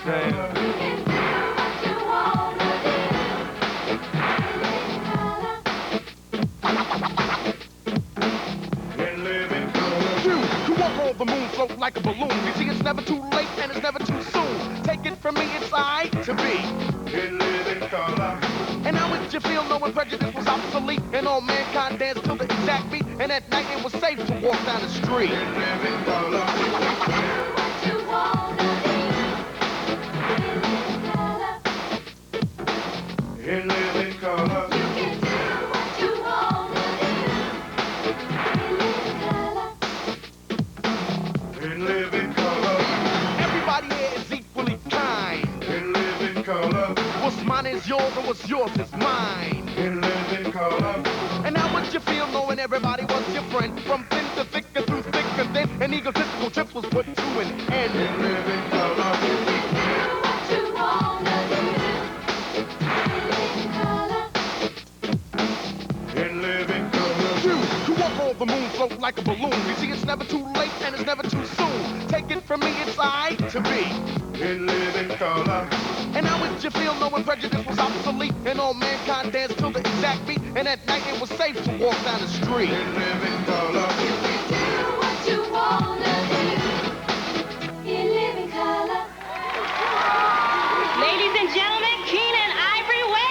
The moon float like a balloon. You see, it's never too late and it's never too soon. Take it from me, it's I to be. In living color. And how would you feel knowing prejudice was obsolete and all mankind danced to the exact beat? And at night it was safe to walk down the street. In living color. What you wanna be. In living color. You can do what you wanna do. In living color. Everybody here is equally kind. In living color. What's mine is yours and what's yours is mine. In living color. And how would you feel knowing everybody was your friend? From thin to thick and through thick and thin, an egotistical trip was put to an end. In living color. You can do what you wanna do. In living color. To walk on the moon float like a balloon. You see, it's never too late and it's never too soon. Take it from me, it's I to be. In living color. And how would you feel knowing prejudice was obsolete and all mankind danced to the exact beat? And at night it was safe to walk down the street. In living color. You can do what you wanna do. In living color. Ladies and gentlemen, Keenan Ivory Wayans.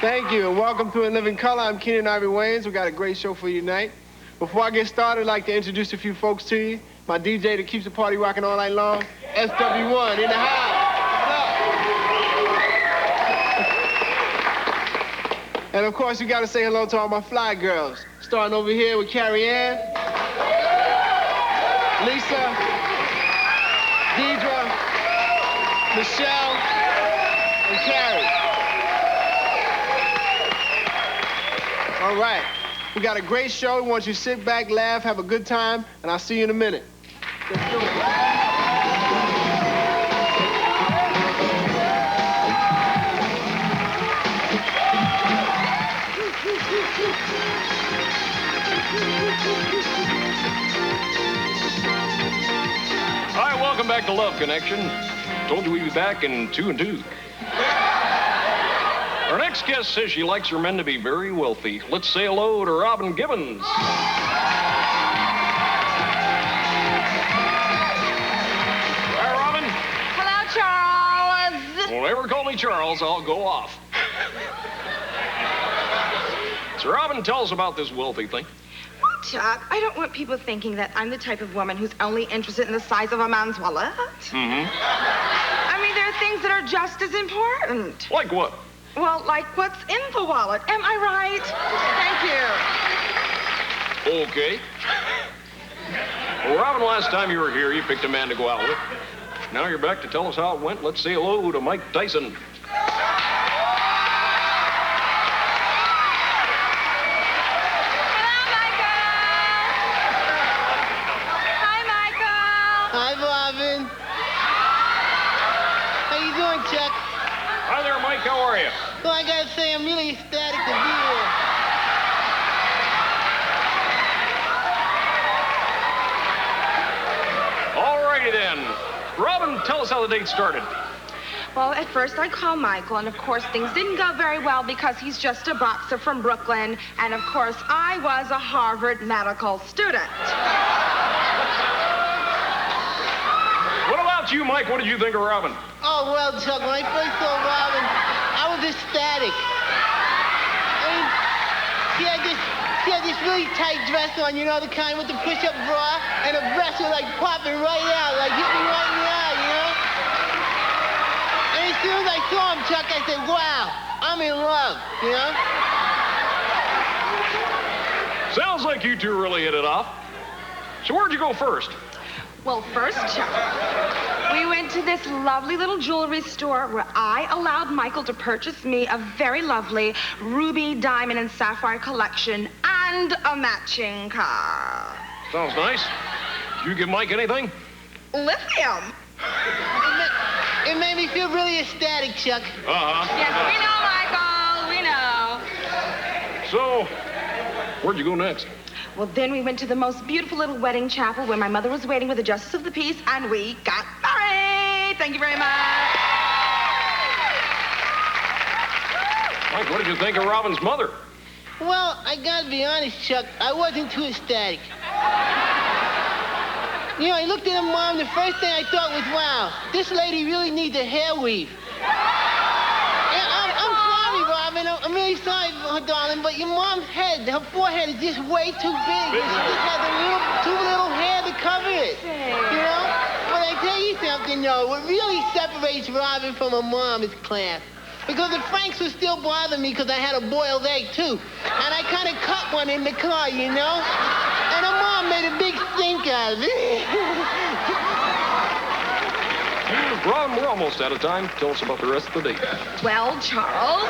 Thank you, and welcome to In Living Color. I'm Keenan Ivory Wayans. We got a great show for you tonight. Before I get started, I'd like to introduce a few folks to you. My DJ that keeps the party rocking all night long, SW1 in the house. And of course, you got to say hello to all my fly girls. Starting over here with Carrie Ann, Lisa, Deidre, Michelle, and Carrie. All right, we got a great show. We want you to sit back, laugh, have a good time, and I'll see you in a minute. Let's do it. All right, welcome back to Love Connection. Told you we'd be back in 2 and 2. Our next guest says she likes her men to be very wealthy. Let's say hello to Robin Gibbons. Hi, Robin. Hello, Charles. Don't ever call me Charles, I'll go off. So, Robin, tell us about this wealthy thing. Well, Chuck, I don't want people thinking that I'm the type of woman who's only interested in the size of a man's wallet. Mm-hmm. I mean, there are things that are just as important. Like what? Well, like what's in the wallet. Am I right? Thank you. Okay. Well, Robin, last time you were here, you picked a man to go out with. Now you're back to tell us how it went. Let's say hello to Mike Tyson. Hello, Michael. Hi, Michael. Hi, Robin. How you doing, Chuck? Hi there, Mike. How are you? Well, I gotta say, I'm really ecstatic to be here. All righty then. Robin, tell us how the date started. Well, at first I called Michael, and of course things didn't go very well because he's just a boxer from Brooklyn, and of course I was a Harvard medical student. What about you, Mike? What did you think of Robin? Oh, well, Chuck, when I first saw Robin, I was ecstatic. I mean, she had this really tight dress on, you know, the kind with the push-up bra, and her breasts were like popping right out, like hit me right in the eye, you know? And as soon as I saw him, Chuck, I said, wow, I'm in love, you know? Sounds like you two really hit it off. So where'd you go first? Well, first, Chuck, we went to this lovely little jewelry store where I allowed Michael to purchase me a very lovely ruby, diamond, and sapphire collection and a matching car. Sounds nice. Did you give Mike anything? Lithium. It made me feel really ecstatic, Chuck. Uh-huh. Yes, we know, Michael. We know. So, where'd you go next? Well, then we went to the most beautiful little wedding chapel where my mother was waiting with the justice of the peace, and we got married. Thank you very much. Mike, what did you think of Robin's mother? Well, I gotta be honest, Chuck, I wasn't too ecstatic. You know, I looked at her mom, the first thing I thought was, wow, this lady really needs a hair weave. I'm sorry, Robin. I'm really sorry, darling, but your mom's head, her forehead is just way too big. She just has too little hair to cover it. You know? But I tell you something, though. What really separates Robin from her mom is class. Because the Franks would still bother me because I had a boiled egg, too. And I kind of cut one in the car, you know? And her mom made a big stink out of it. Ron, we're almost out of time. Tell us about the rest of the date. Well, Charles,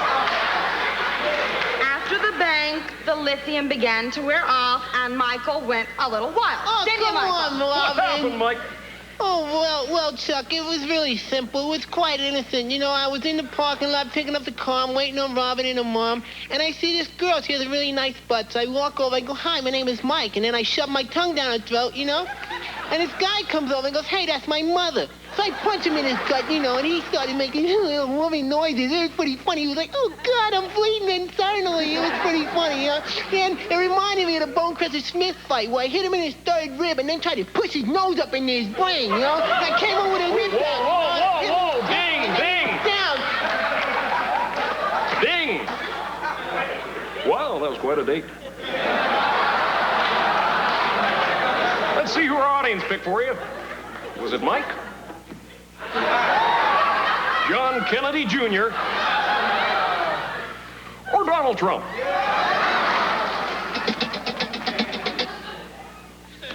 after the bank, the lithium began to wear off, and Michael went a little wild. Oh, Didn't you, come Michael? on, What happened, Robin. Mike? Oh, well, Chuck, it was really simple. It was quite innocent. You know, I was in the parking lot picking up the car. I'm waiting on Robin and her mom. And I see this girl. She has a really nice butt. So I walk over. I go, hi, my name is Mike. And then I shove my tongue down her throat, you know? And this guy comes over and goes, hey, that's my mother. So I punch him in his gut, you know, and he started making little moving noises. It was pretty funny. He was like, oh, God, I'm bleeding internally. It was pretty funny, you know? And it reminded me of the Bonecrusher Smith fight where I hit him in his third rib and then tried to push his nose up into his brain, you know? And I came over with a rib back. Whoa. Ding. Down. Ding. Wow, that was quite a date. Let's see who our audience picked for you. Was it Mike? John Kennedy Jr. or Donald Trump?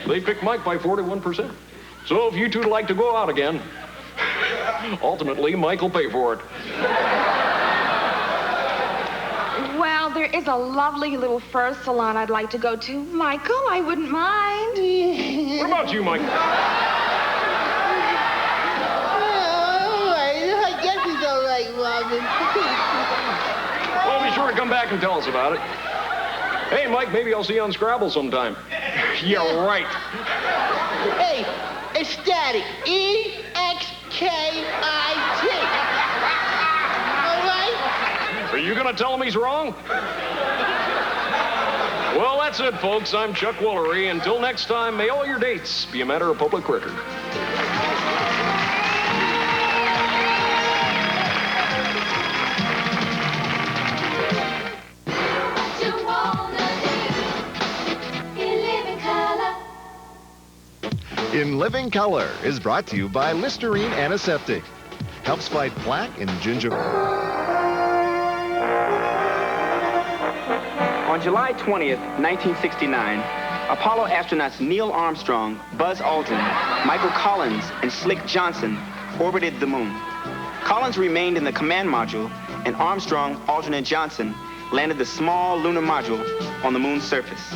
They picked Mike by 41%. So if you two would like to go out again, ultimately, Mike will pay for it. Well, there is a lovely little fur salon I'd like to go to. Michael, I wouldn't mind. What about you, Mike? I guess it's all right, Robin. Well, be sure to come back and tell us about it. Hey, Mike, maybe I'll see you on Scrabble sometime. Yeah, right. Hey, ecstatic. E-X-K-I-T. All right? Are you going to tell him he's wrong? Well, that's it, folks. I'm Chuck Woolery. Until next time, may all your dates be a matter of public record. What you wanna do in living color. In Living Color is brought to you by Listerine Antiseptic. Helps fight plaque and gingiva. On July 20th, 1969, Apollo astronauts Neil Armstrong, Buzz Aldrin, Michael Collins, and Slick Johnson orbited the moon. Collins remained in the command module, and Armstrong, Aldrin, and Johnson landed the small lunar module on the moon's surface.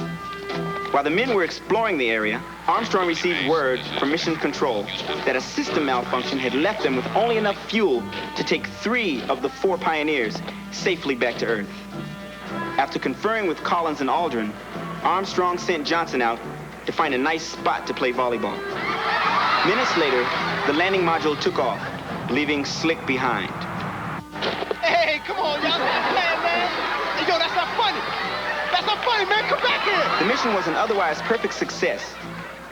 While the men were exploring the area, Armstrong received word from Mission Control that a system malfunction had left them with only enough fuel to take 3 of the 4 pioneers safely back to Earth. After conferring with Collins and Aldrin, Armstrong sent Johnson out to find a nice spot to play volleyball. Minutes later, the landing module took off, leaving Slick behind. Hey, come on, y'all. Hey, man. Hey, yo, that's not funny. That's not funny, man. Come back here. The mission was an otherwise perfect success,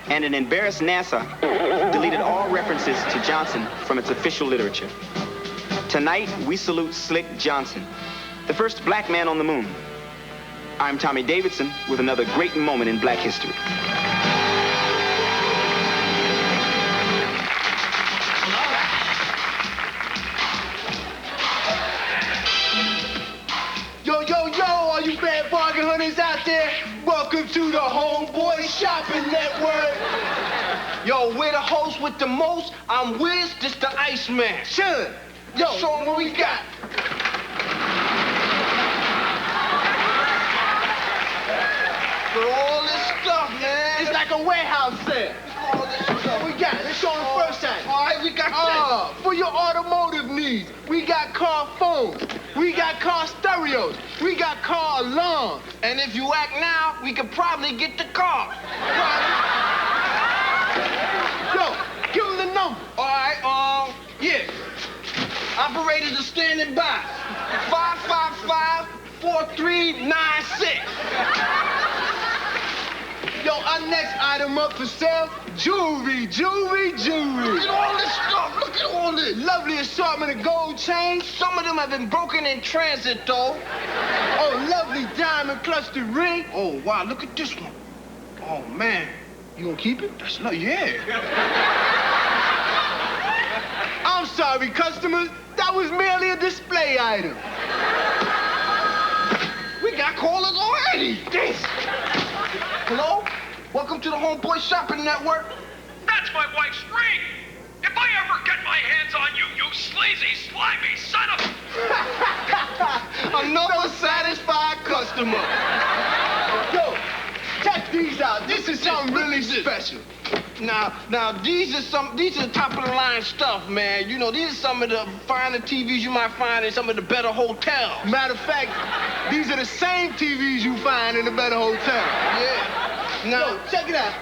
and an embarrassed NASA deleted all references to Johnson from its official literature. Tonight, we salute Slick Johnson, the first black man on the moon. I'm Tommy Davidson with another great moment in black history. Yo, all you bad bargain hunters out there, welcome to the Homeboy Shopping Network. Yo, we're the host with the most. I'm Wiz, this the Iceman. Sure. Yo, Show 'em what we got. Look at all this stuff, man. it's like a warehouse sale. All this stuff. We got it. Let's show them first time. All right, we got For your automotive needs, we got car phones, we got car stereos, we got car alarms. And if you act now, we could probably get the car. Yo, give them the number. All right, yeah. Operators are standing by. 555-4396. Yo, our next item up for sale, jewelry. Look at all this stuff. Look at all this. Lovely assortment of gold chains. Some of them have been broken in transit, though. Oh, lovely diamond clustered ring. Oh, wow, look at this one. Oh, man. You gonna keep it? That's not, yeah. I'm sorry, customers. That was merely a display item. We got callers already. This. Hello? Welcome to the Homeboy Shopping Network. That's my wife's ring. If I ever get my hands on you, you sleazy, slimy son of... Another satisfied customer. Yo, check these out. This is something really special. Now, these are top of the line stuff, man. You know, these are some of the finer TVs you might find in some of the better hotels. Matter of fact, these are the same TVs you find in the better hotel. Yeah. Now, Yo, check it out.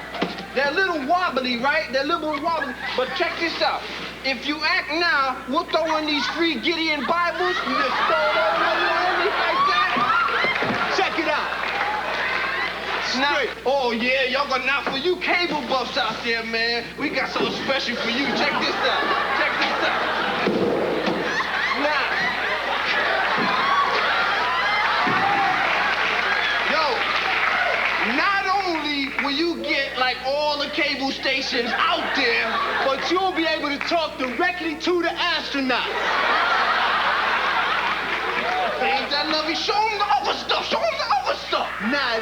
they're a little wobbly, right? They're a little wobbly. But check this out. If you act now, we'll throw in these free Gideon Bibles. You just throw it over like that. Check it out. Now, oh yeah, y'all got now for you cable buffs out there, man. We got something special for you. Check this out. Now, yo, not only will you get like all the cable stations out there, But you'll be able to talk directly to the astronauts. ain't that lovely? Show them the other stuff. Now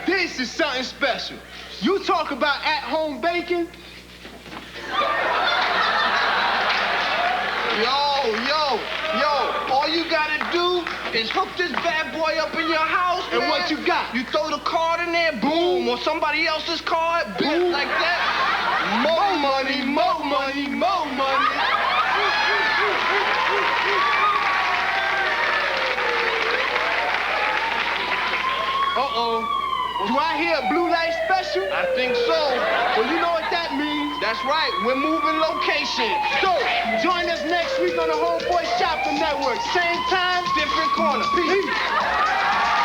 this is something special. You talk about at-home baking. Yo, all you gotta do is hook this bad boy up in your house, And man. what you got? You throw the card in there, boom, or somebody else's card, boom, like that. More money. Uh-oh. Do I hear a blue light special? I think so. Well, you know what that means. That's right. We're moving location. So, join us next week on the Homeboy Shopping Network. Same time, Different corner. Peace.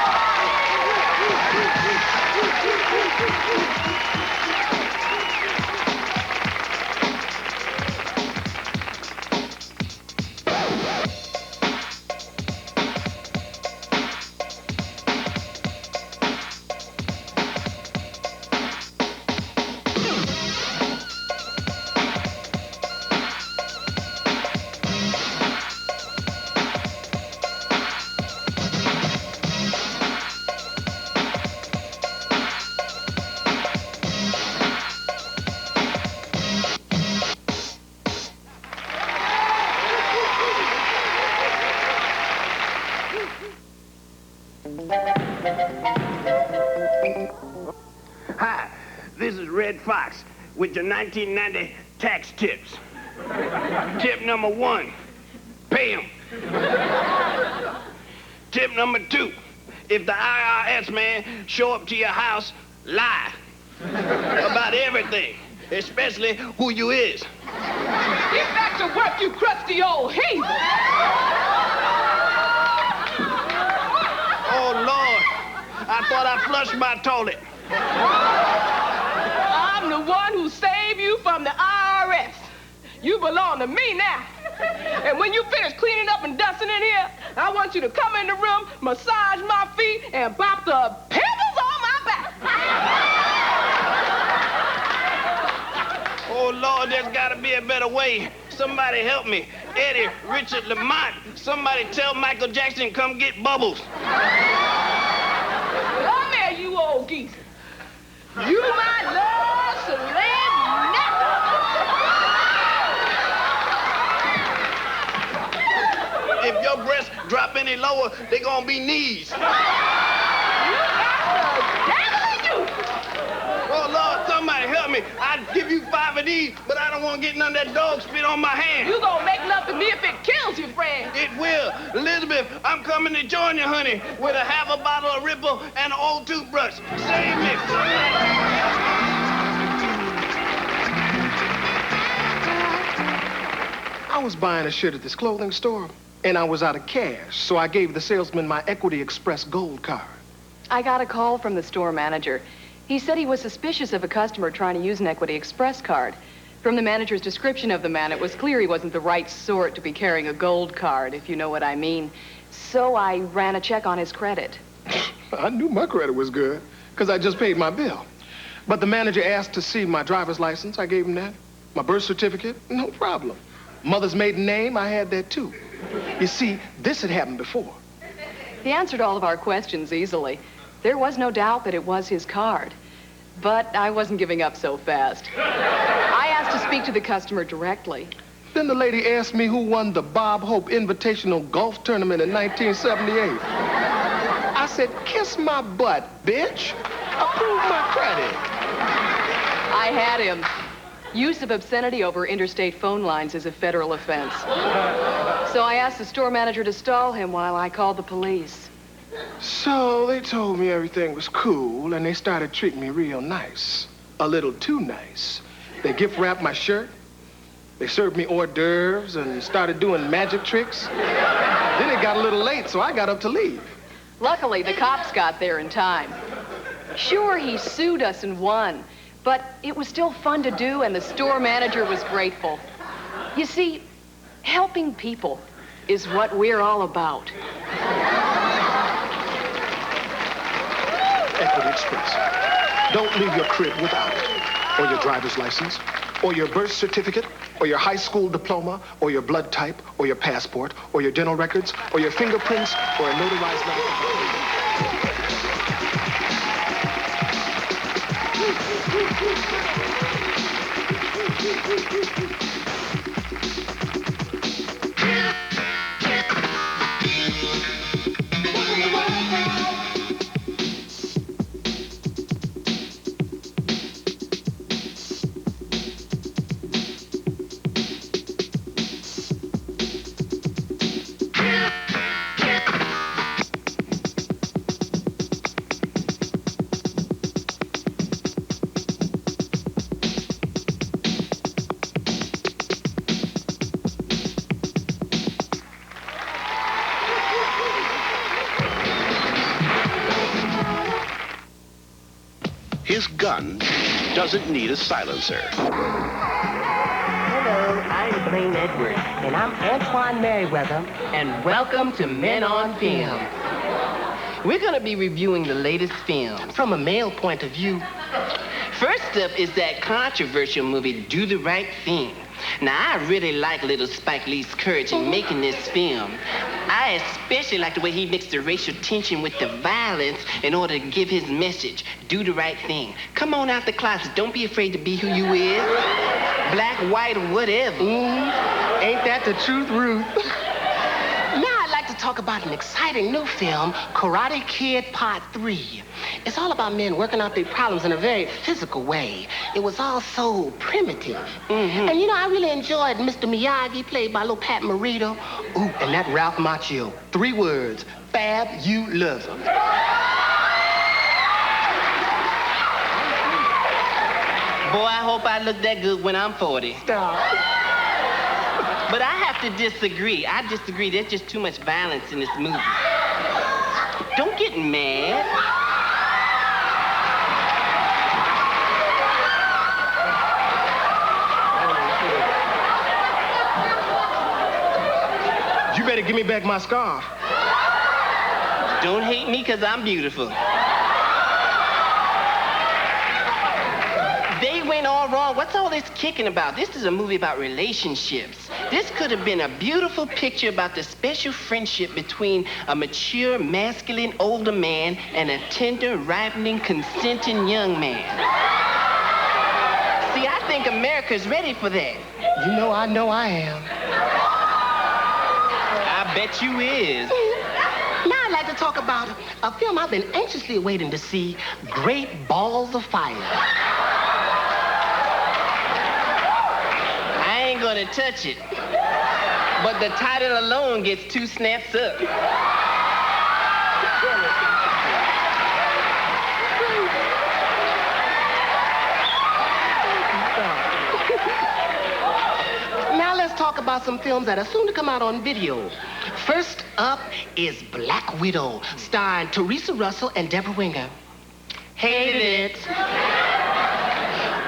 Hi, this is Red Fox with your 1990 tax tips. Tip number 1, pay 'em. Tip number 2, if the IRS man show up to your house, lie about everything, especially who you is. Get back to work, you crusty old heathen. Oh, Lord, I thought I flushed my toilet. I'm the one who saved you from the IRS. You belong to me now. And when you finish cleaning up and dusting in here, I want you to come in the room, massage my feet, and pop the pimples on my back. Oh, Lord, there's got to be a better way. Somebody help me. Eddie, Richard, Lamont, somebody tell Michael Jackson come get Bubbles. Come here, you old geezer. You might love celebrity. Drop any lower, they gonna be knees. Oh, Lord, somebody help me. I'd give you 5 of these, but I don't want to get none of that dog spit on my hand. You gonna make love to me if it kills you, friend. It will. Elizabeth, I'm coming to join you, honey, with a half a bottle of Ripple and an old toothbrush. Save me. I was buying a shirt at this clothing store, and I was out of cash, so I gave the salesman my Equity Express Gold card. I got a call from the store manager. He said he was suspicious of a customer trying to use an Equity Express card. From the manager's description of the man, it was clear he wasn't the right sort to be carrying a gold card, if you know what I mean. So I ran a check on his credit. I knew my credit was good, because I just paid my bill. But the manager asked to see my driver's license. I gave him that. My birth certificate, no problem. Mother's maiden name, I had that too. You see, this had happened before. He answered all of our questions easily. There was no doubt that it was his card. But I wasn't giving up so fast. I asked to speak to the customer directly. Then the lady asked me who won the Bob Hope Invitational Golf Tournament in 1978. I said, kiss my butt, bitch. Approve my credit. I had him. Use of obscenity over interstate phone lines is a federal offense. So I asked the store manager to stall him while I called the police. So they told me everything was cool, and they started treating me real nice. A little too nice. They gift wrapped my shirt. They served me hors d'oeuvres and started doing magic tricks. Then it got a little late, so I got up to leave. Luckily, the cops got there in time. Sure, he sued us and won, but it was still fun to do, and the store manager was grateful. You see, helping people is what we're all about. Equity Express. Don't leave your crib without it. Or your driver's license, or your birth certificate, or your high school diploma, or your blood type, or your passport, or your dental records, or your fingerprints, or a notarized medical. His gun doesn't need a silencer. Hello, I'm Blaine Edwards, and I'm Antoine Merriweather, and welcome to Men on Film. We're going to be reviewing the latest film from a male point of view. First up is that controversial movie, Do the Right Thing. Now, I really like little Spike Lee's courage in making this film. I especially like the way he mixed the racial tension with the violence in order to give his message. Do the right thing. Come on out the closet. Don't be afraid to be who you is. Black, white, or whatever. Ain't that the truth, Ruth? Now I'd like to talk about an exciting new film, Karate Kid Part 3. It's all about men working out their problems in a very physical way. It was all so primitive. And you know, I really enjoyed Mr. Miyagi, played by little Pat Morita. Ooh, and that Ralph Macchio. 3 words, fabulism. Boy, I hope I look that good when I'm 40. Stop. But I have to disagree. I disagree. There's just too much violence in this movie. Don't get mad. You better give me back my scarf. Don't hate me because I'm beautiful. They went all wrong. What's all this kicking about? This is a movie about relationships. This could have been a beautiful picture about the special friendship between a mature, masculine, older man and a tender, ripening, consenting young man. See, I think America's ready for that. You know I am. I bet you is. Now I'd like to talk about a film I've been anxiously waiting to see, Great Balls of Fire. I ain't gonna touch it. But the title alone gets 2 snaps up. Now let's talk about some films that are soon to come out on video. First up is Black Widow, starring Teresa Russell and Deborah Winger. Hated it.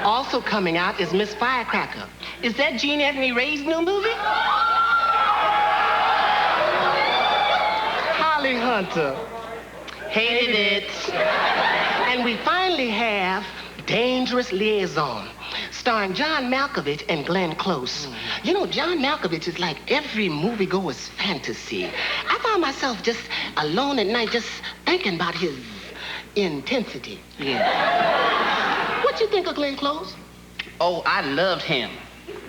Also coming out is Miss Firecracker. Is that Gene Anthony Ray's new movie? Holly Hunter. Hated it. And we finally have Dangerous Liaison, starring John Malkovich and Glenn Close. You know, John Malkovich is like every moviegoer's fantasy. I found myself just alone at night just thinking about his intensity. Yeah. What you think of Glenn Close? Oh, I loved him.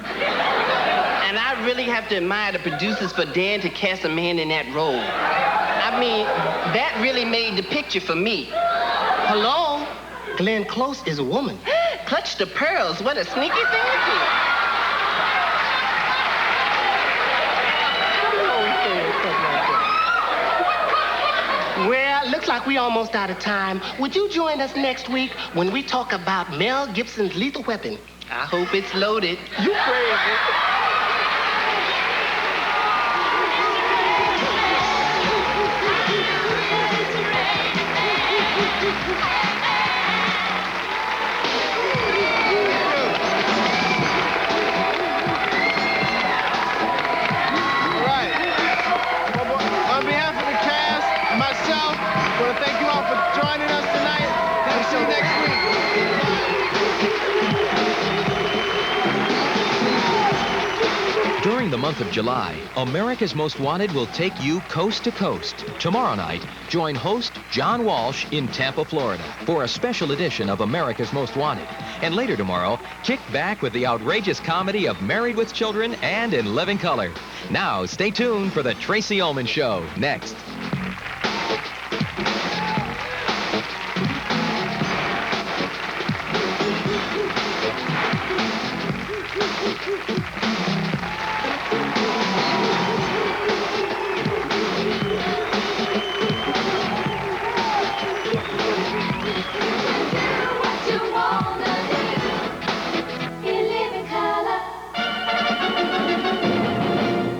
And I really have to admire the producers for daring to cast a man in that role. I mean, that really made the picture for me. Hello? Glenn Close is a woman. Clutch the pearls. What a sneaky thing to do. Well, looks like we almost out of time. Would you join us next week when we talk about Mel Gibson's Lethal Weapon? I hope it's loaded. You crazy. On behalf of the cast and myself, I want to thank you all for joining us tonight. We'll see you next week. During the month of July, America's Most Wanted will take you coast to coast. Tomorrow night, join host John Walsh in Tampa, Florida, for a special edition of America's Most Wanted. And later tomorrow, kick back with the outrageous comedy of Married with Children and In Living Color. Now, stay tuned for the Tracy Ullman Show next. Thank you.